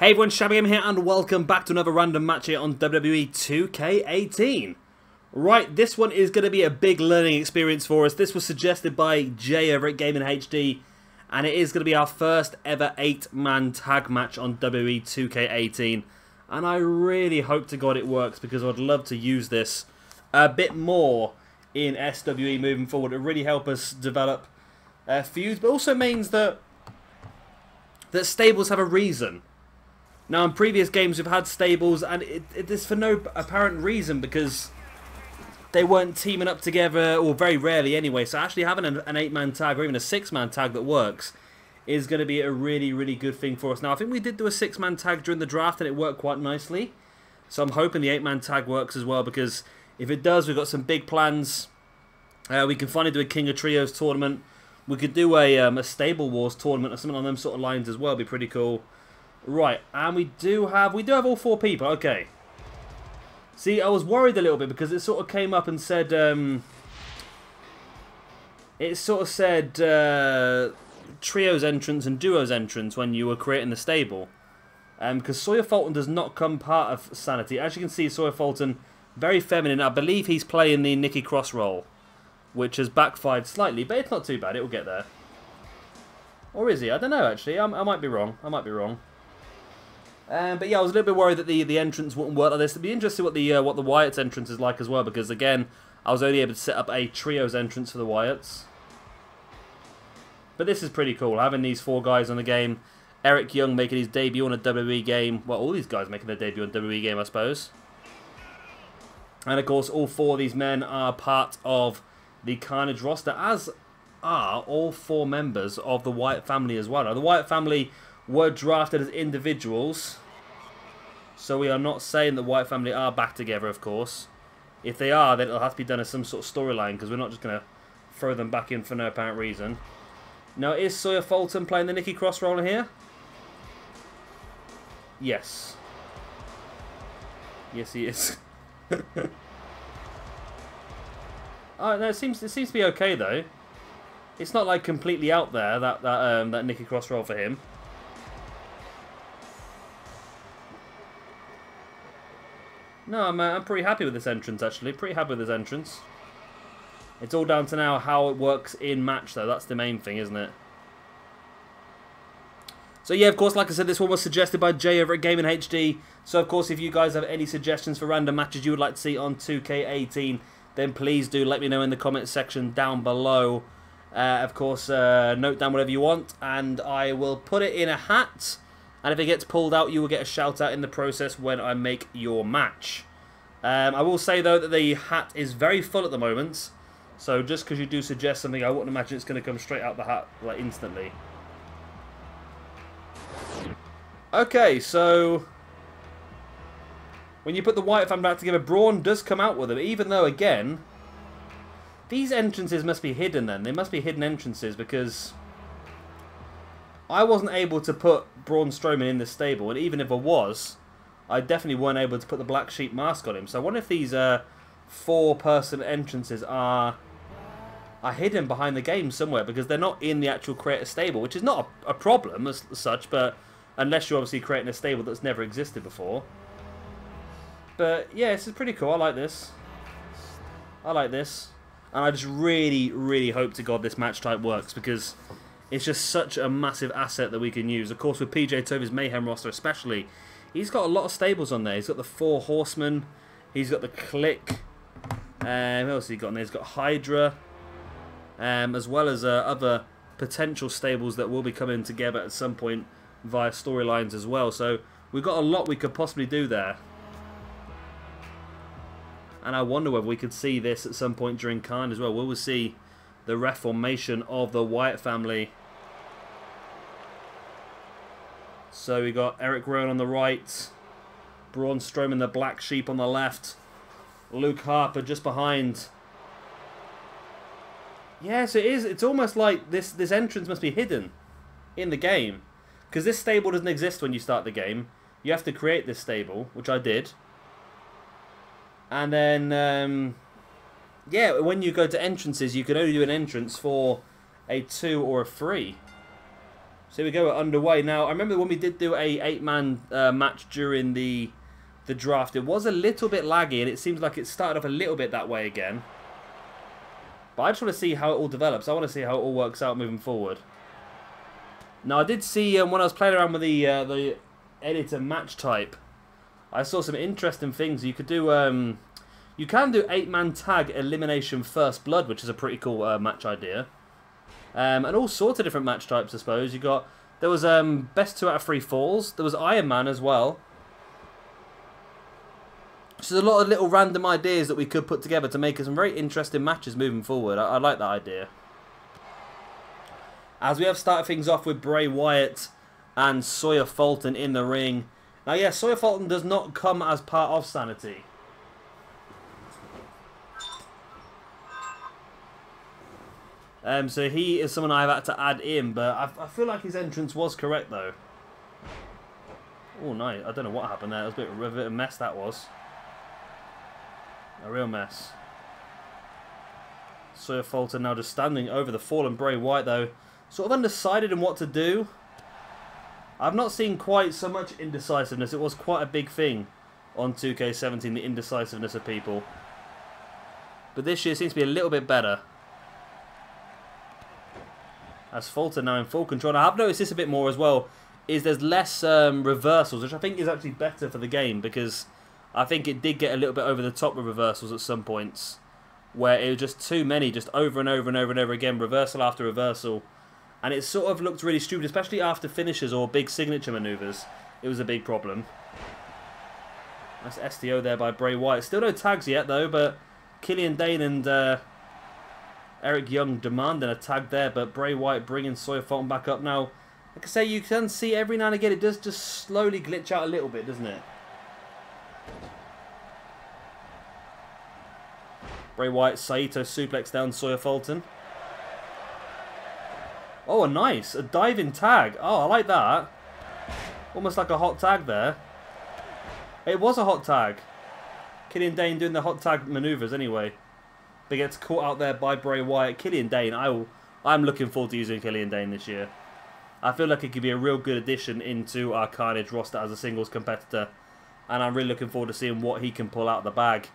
Hey everyone, Shabby Gamer here and welcome back to another random match here on WWE 2K18. Right, this one is going to be a big learning experience for us. This was suggested by Jay over at Gaming HD, and it is going to be our first ever 8-man tag match on WWE 2K18. And I really hope to God it works, because I'd love to use this a bit more in SWE moving forward. It would really help us develop feuds, but also means that stables have a reason. Now, in previous games, we've had stables, and it is for no apparent reason, because they weren't teaming up together, or very rarely anyway. So actually having an 8-man tag, or even a 6-man tag that works, is going to be a really, really good thing for us. Now, I think we did do a 6-man tag during the draft, and it worked quite nicely. So I'm hoping the 8-man tag works as well, because if it does, we've got some big plans. We can finally do a King of Trios tournament. We could do a Stable Wars tournament, or something on them sort of lines as well. It'd be pretty cool. Right, and we do have all 4 people. Okay. See, I was worried a little bit because it sort of came up and said, trios entrance and duos entrance when you were creating the stable. Because Sawyer Fulton does not come part of Sanity. As you can see, Sawyer Fulton, very feminine. I believe he's playing the Nikki Cross role, which has backfired slightly, but it's not too bad. It will get there. Or is he? I don't know, actually. I might be wrong. I might be wrong. But yeah, I was a little bit worried that the entrance wouldn't work like this. It'd be interesting what the Wyatt's entrance is like as well, because again, I was only able to set up a trios entrance for the Wyatts. But this is pretty cool, having these 4 guys on the game. Eric Young making his debut on a WWE game. Well, all these guys making their debut on a WWE game, I suppose. And of course, all 4 of these men are part of the Carnage roster, as are all 4 members of the Wyatt family as well. Now, the Wyatt family were drafted as individuals, so we are not saying the Wyatt family are back together, of course. If they are, then it'll have to be done as some sort of storyline, because we're not just going to throw them back in for no apparent reason. Now, is Sawyer Fulton playing the Nikki Cross role here? Yes. Yes, he is. Oh, no, it seems to be okay, though. It's not like completely out there, that Nikki Cross role for him. No, I'm pretty happy with this entrance, actually. Pretty happy with this entrance. It's all down to now how it works in match, though. That's the main thing, isn't it? So, yeah, of course, like I said, this one was suggested by Jay over at Gaming HD. So, of course, if you guys have any suggestions for random matches you would like to see on 2K18, then please do let me know in the comments section down below. Of course, note down whatever you want, and I will put it in a hat. And if it gets pulled out, you will get a shout out in the process when I make your match. I will say, though, that the hat is very full at the moment. So just because you do suggest something, I wouldn't imagine it's going to come straight out the hat, like, instantly. Okay, so when you put the Wyatt family back together, Braun does come out with them, even though, again, these entrances must be hidden then. They must be hidden entrances, because I wasn't able to put Braun Strowman in this stable, and even if I was, I definitely weren't able to put the Black Sheep mask on him. So I wonder if these 4-person entrances are hidden behind the game somewhere, because they're not in the actual creator stable, which is not a problem as such, but unless you're obviously creating a stable that's never existed before. But yeah, this is pretty cool. I like this. I like this. And I just really, really hope to God this match type works, because it's just such a massive asset that we can use. Of course, with PJ Toby's Mayhem roster especially, he's got a lot of stables on there. He's got the 4 Horsemen. He's got the Click. Who else has he got on there? He's got Hydra. As well as other potential stables that will be coming together at some point via storylines as well. So we've got a lot we could possibly do there. And I wonder whether we could see this at some point during Khan as well. Will we see the reformation of the Wyatt family? So we got Eric Rowan on the right, Braun Strowman, the Black Sheep, on the left, Luke Harper just behind. Yes, it is. It's almost like this entrance must be hidden in the game, because this stable doesn't exist when you start the game. You have to create this stable, which I did. And then, yeah, when you go to entrances, you can only do an entrance for a 2 or a 3. So here we go, we're underway. Now, I remember when we did do a 8-man match during the draft, it was a little bit laggy, and it seems like it started off a little bit that way again. But I just want to see how it all develops. I want to see how it all works out moving forward. Now, I did see when I was playing around with the editor match type, I saw some interesting things. You could do, you can do 8-man tag elimination first blood, which is a pretty cool match idea. And all sorts of different match types, I suppose. There was best 2 out of 3 falls. There was Iron Man as well. So there's a lot of little random ideas that we could put together to make some very interesting matches moving forward. I like that idea. As we have started things off with Bray Wyatt and Sawyer Fulton in the ring. Now, yeah, Sawyer Fulton does not come as part of Sanity. So he is someone I've had to add in, but I feel like his entrance was correct, though. Oh, nice. I don't know what happened there. It was a bit of a mess, that was. A real mess. Sawyer Fulton now just standing over the fallen Bray Wyatt, though. Sort of undecided in what to do. I've not seen quite so much indecisiveness. It was quite a big thing on 2K18, the indecisiveness of people. But this year seems to be a little bit better. As Fulton now in full control. Now, I've noticed this a bit more as well, is there's less reversals, which I think is actually better for the game, because I think it did get a little bit over the top with reversals at some points, where it was just too many, just over and over and over and over again, reversal after reversal. And it sort of looked really stupid, especially after finishes or big signature maneuvers. It was a big problem. Nice STO there by Bray Wyatt. Still no tags yet, though, but Killian Dane and Eric Young demanding a tag there, but Bray Wyatt bringing Sawyer Fulton back up. Now, like I say, you can see every now and again it does just slowly glitch out a little bit, doesn't it? Bray Wyatt, Saito suplex down Sawyer Fulton. Oh, nice. A diving tag. Oh, I like that. Almost like a hot tag there. It was a hot tag. Killian Dane doing the hot tag maneuvers anyway. But gets caught out there by Bray Wyatt. Killian Dane, I'm looking forward to using Killian Dane this year. I feel like it could be a real good addition into our Carnage roster as a singles competitor. And I'm really looking forward to seeing what he can pull out of the bag.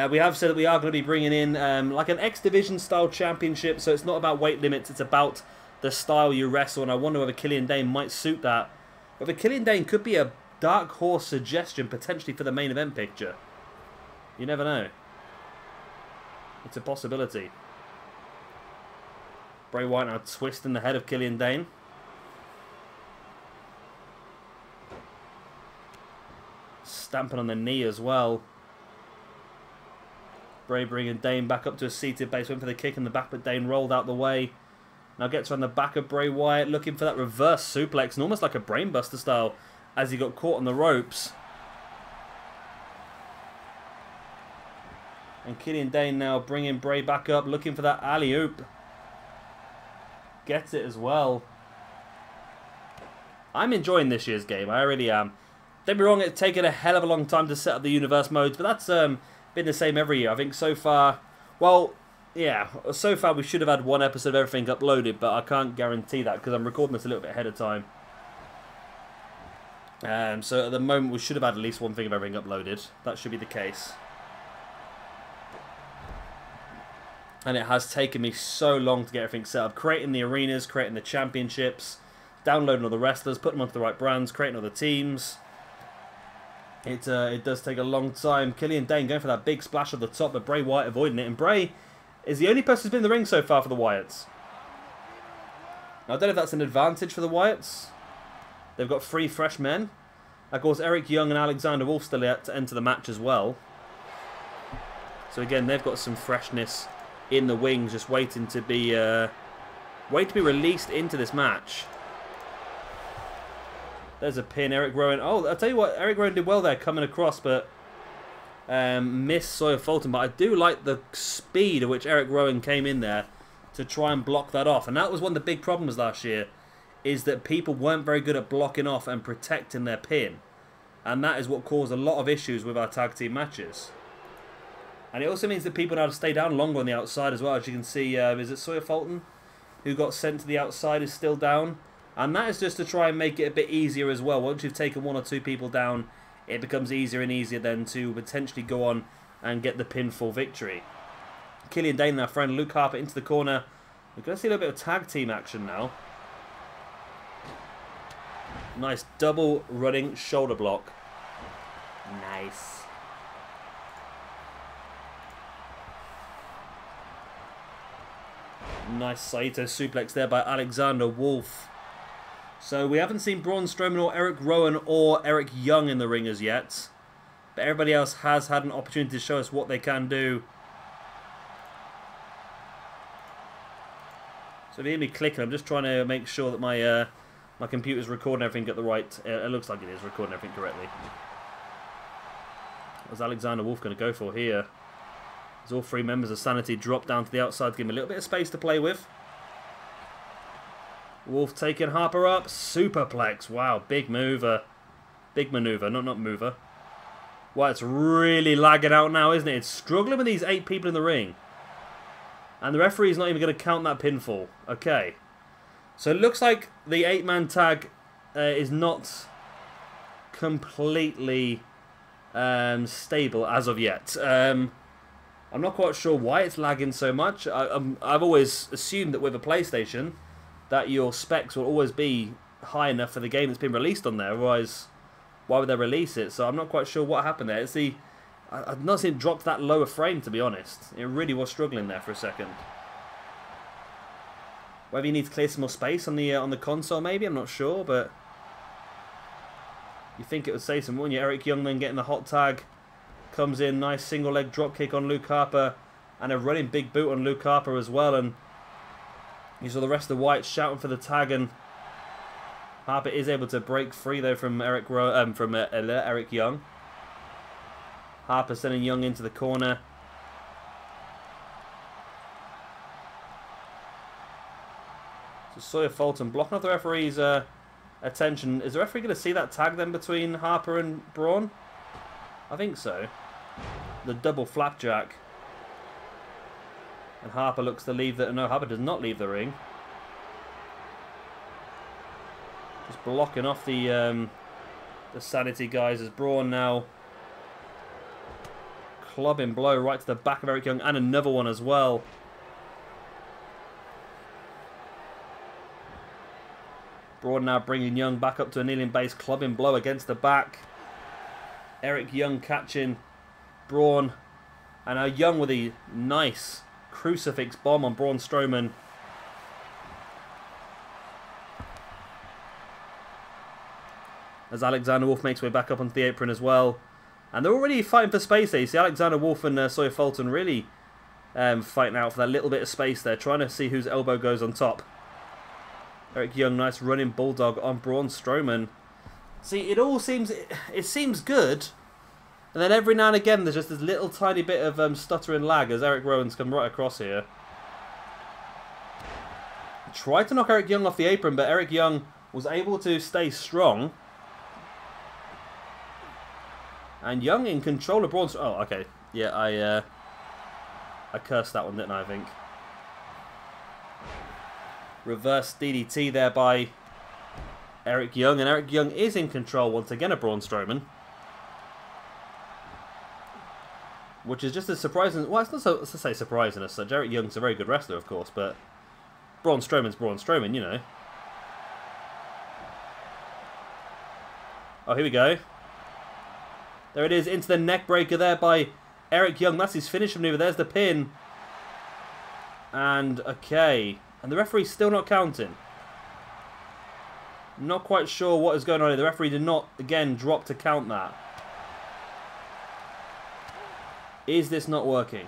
We have said that we are going to be bringing in like an X Division style championship. So it's not about weight limits, it's about the style you wrestle. And I wonder whether Killian Dane might suit that. Whether Killian Dane could be a dark horse suggestion potentially for the main event picture. You never know. It's a possibility. Bray Wyatt now twisting the head of Killian Dane. Stamping on the knee as well. Bray bringing Dane back up to a seated base. Went for the kick in the back, but Dane rolled out the way. Now gets on the back of Bray Wyatt, looking for that reverse suplex, and almost like a brainbuster style as he got caught on the ropes. And Killian Dane now bringing Bray back up, looking for that alley-oop. Gets it as well. I'm enjoying this year's game, I really am. Don't be wrong, it's taken a hell of a long time to set up the universe modes, but that's been the same every year. I think so far, well, yeah, so far we should have had one episode of everything uploaded, but I can't guarantee that because I'm recording this a little bit ahead of time. So at the moment we should have had at least one thing of everything uploaded. That should be the case. And it has taken me so long to get everything set up. Creating the arenas, creating the championships, downloading all the wrestlers, putting them onto the right brands, creating all the teams. It does take a long time. Killian Dane going for that big splash at the top, but Bray Wyatt avoiding it. And Bray is the only person who's been in the ring so far for the Wyatts. Now, I don't know if that's an advantage for the Wyatts. They've got 3 fresh men. Of course, Eric Young and Alexander Wolf still yet to enter the match as well. So again, they've got some freshness in the wings, just waiting to be released into this match. There's a pin, Eric Rowan. Oh, I'll tell you what, Eric Rowan did well there coming across, but missed Sawyer Fulton. But I do like the speed at which Eric Rowan came in there to try and block that off. And that was one of the big problems last year, is that people weren't very good at blocking off and protecting their pin. And that is what caused a lot of issues with our tag team matches. And it also means that people know how to stay down longer on the outside as well. As you can see, is it Sawyer Fulton who got sent to the outside is still down. And that is just to try and make it a bit easier as well. Once you've taken 1 or 2 people down, it becomes easier and easier then to potentially go on and get the pinfall victory. Killian Dane, our friend, Luke Harper into the corner. We're going to see a little bit of tag team action now. Nice double running shoulder block. Nice. Nice Saito suplex there by Alexander Wolf. So we haven't seen Braun Strowman or Eric Rowan or Eric Young in the ring as yet. But everybody else has had an opportunity to show us what they can do. So if you hear me clicking, I'm just trying to make sure that my my computer's recording everything at the right... it looks like it is recording everything correctly. What's Alexander Wolf going to go for here? As all 3 members of Sanity drop down to the outside to give him a little bit of space to play with. Wolf taking Harper up. Superplex. Wow, big mover. Big maneuver, not mover. Wow, it's really lagging out now, isn't it? It's struggling with these 8 people in the ring. And the referee's not even going to count that pinfall. Okay. So it looks like the 8-man tag is not completely stable as of yet. I'm not quite sure why it's lagging so much. I've always assumed that with a PlayStation that your specs will always be high enough for the game that's been released on there. Otherwise, why would they release it? So I'm not quite sure what happened there. It's I've not seen it drop that lower frame, to be honest. It really was struggling there for a second. Whether you need to clear some more space on the console, maybe, I'm not sure, but you think it would say some more. Eric Young then getting the hot tag, comes in, nice single leg drop kick on Luke Harper, and a running big boot on Luke Harper as well. And you saw the rest of the Wyatt shouting for the tag, and Harper is able to break free though from Eric Young. Harper sending Young into the corner. So Sawyer Fulton blocking off the referee's attention. Is the referee going to see that tag then between Harper and Braun? I think so. The double flapjack. And Harper looks to leave no, Harper does not leave the ring. Just blocking off the Sanity guys as Braun now clubbing blow right to the back of Eric Young, and another one as well. Braun now bringing Young back up to a kneeling base, clubbing blow against the back. Eric Young catching Braun, and now Young with a nice crucifix bomb on Braun Strowman. As Alexander Wolf makes way back up onto the apron as well. And they're already fighting for space there. You see Alexander Wolf and Sawyer Fulton really fighting out for that little bit of space there, trying to see whose elbow goes on top. Eric Young, nice running bulldog on Braun Strowman. See, it seems good. And then every now and again there's just this little tiny bit of stutter and lag as Eric Rowan's come right across here. Tried to knock Eric Young off the apron, but Eric Young was able to stay strong. And Young in control of Braun. Oh, okay. Yeah, I cursed that one, didn't I think? Reverse DDT there by Eric Young. And Eric Young is in control once again of Braun Strowman. Which is just as surprising. Well, it's not so to say surprising as such. Eric Young's a very good wrestler, of course, but Braun Strowman's Braun Strowman, you know. Oh, here we go. There it is, into the neck breaker there by Eric Young. That's his finisher maneuver. There's the pin. And, okay. And the referee's still not counting. Not quite sure what is going on here. The referee did not, again, drop to count that. Is this not working?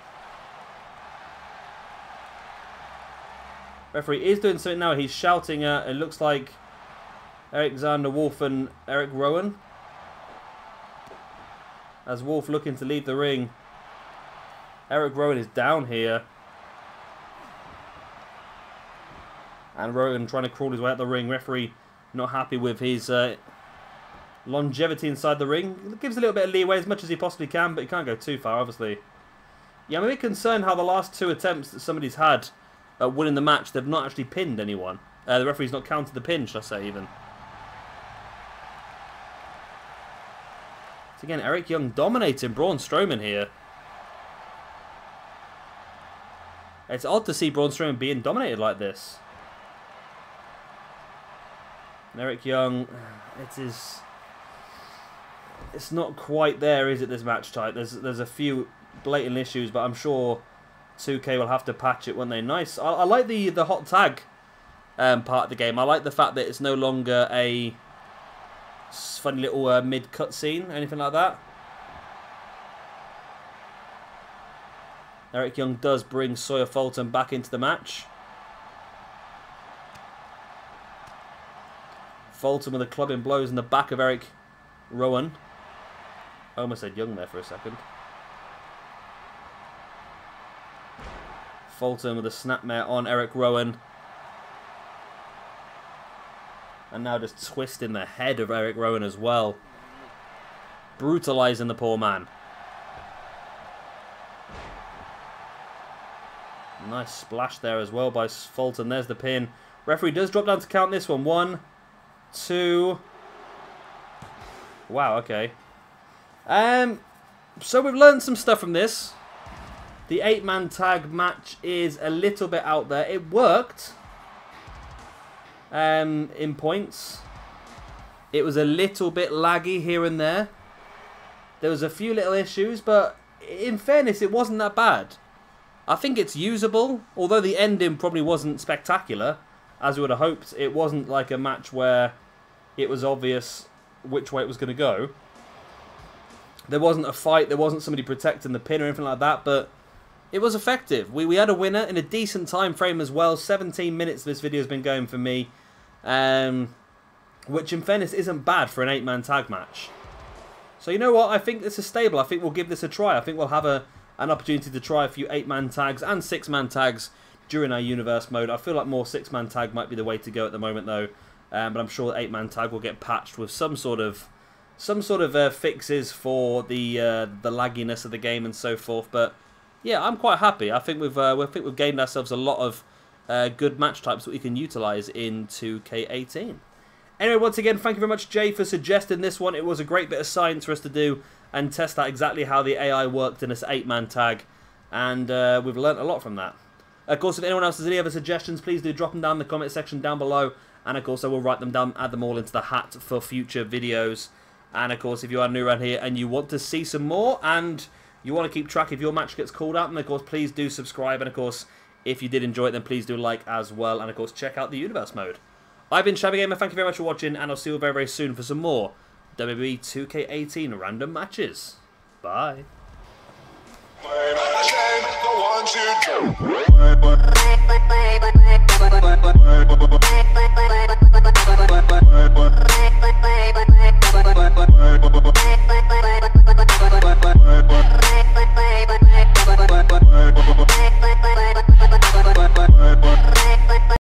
Referee is doing something now. He's shouting at, it looks like, Alexander Wolf and Eric Rowan. As Wolf looking to leave the ring. Eric Rowan is down here. And Rowan trying to crawl his way out the ring. Referee not happy with his longevity inside the ring. Gives a little bit of leeway as much as he possibly can, but he can't go too far, obviously. Yeah, I'm a bit concerned how the last 2 attempts that somebody's had at winning the match, they've not actually pinned anyone. The referee's not counted the pin, should I say, even. So again, Eric Young dominating Braun Strowman here. It's odd to see Braun Strowman being dominated like this. And Eric Young, it's not quite there, is it, this match type? There's a few blatant issues, but I'm sure 2K will have to patch it, won't they? Nice. I like the hot tag part of the game. I like the fact that it's no longer a funny little mid cutscene or anything like that. Eric Young does bring Sawyer Fulton back into the match. Fulton with a clubbing blows in the back of Eric Rowan. I almost said Young there for a second. Fulton with a snapmare on Eric Rowan. And now just twisting the head of Eric Rowan as well. Brutalising the poor man. Nice splash there as well by Fulton. There's the pin. Referee does drop down to count this one. 1, 2. Wow, okay. So we've learned some stuff from this. The 8-man tag match is a little bit out there. It worked. In points. It was a little bit laggy here and there. There was a few little issues, but in fairness, it wasn't that bad. I think it's usable, although the ending probably wasn't spectacular, as we would have hoped. It wasn't like a match where it was obvious which way it was going to go. There wasn't a fight, there wasn't somebody protecting the pin or anything like that, but it was effective. We had a winner in a decent time frame as well. 17 minutes this video has been going for me, which in fairness isn't bad for an 8-man tag match. So you know what, I think this is stable. I think we'll give this a try. I think we'll have an opportunity to try a few 8-man tags and 6-man tags during our universe mode. I feel like more 6-man tag might be the way to go at the moment though, but I'm sure 8-man tag will get patched with some sort of fixes for the lagginess of the game and so forth. But yeah, I'm quite happy. I think we've gained ourselves a lot of good match types that we can utilise in 2K18. Anyway, once again, thank you very much, Jay, for suggesting this one. It was a great bit of science for us to do and test out exactly how the AI worked in this 8-man tag, and we've learnt a lot from that. Of course, if anyone else has any other suggestions, please do drop them down in the comment section down below, and of course I will write them down, add them all into the hat for future videos. And of course, if you are new around here and you want to see some more, and you want to keep track if your match gets called out, then of course please do subscribe, and of course if you did enjoy it, then please do like as well, and of course check out the universe mode. I've been Shabby Gamer, thank you very much for watching, and I'll see you very, very soon for some more WWE 2K18 random matches. Bye.